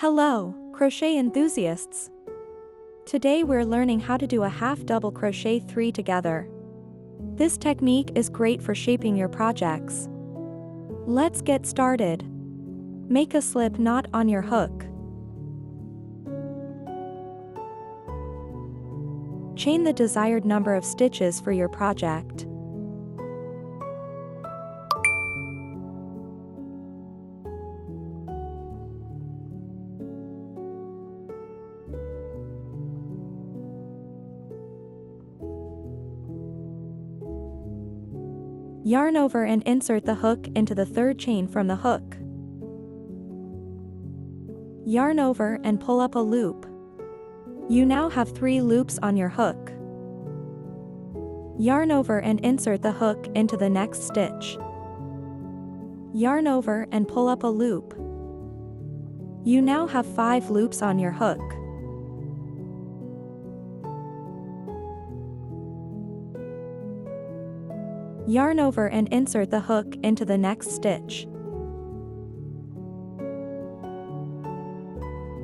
Hello, crochet enthusiasts! Today we're learning how to do a half double crochet 3 together. This technique is great for shaping your projects. Let's get started. Make a slip knot on your hook. Chain the desired number of stitches for your project. Yarn over and insert the hook into the third chain from the hook. Yarn over and pull up a loop. You now have 3 loops on your hook. Yarn over and insert the hook into the next stitch. Yarn over and pull up a loop. You now have 5 loops on your hook. Yarn over and insert the hook into the next stitch.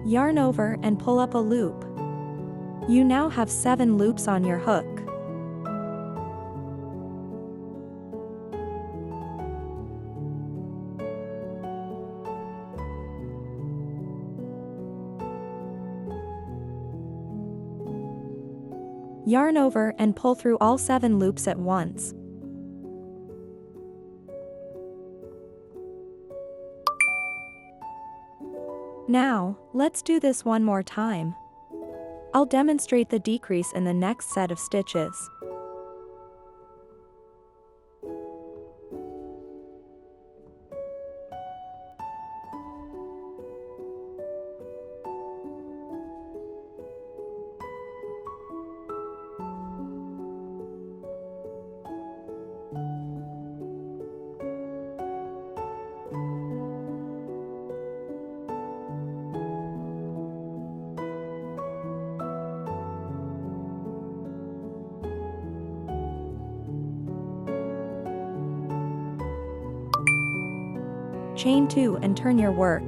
Yarn over and pull up a loop. You now have 7 loops on your hook. Yarn over and pull through all 7 loops at once. Now, let's do this one more time. I'll demonstrate the decrease in the next set of stitches. Chain 2 and turn your work.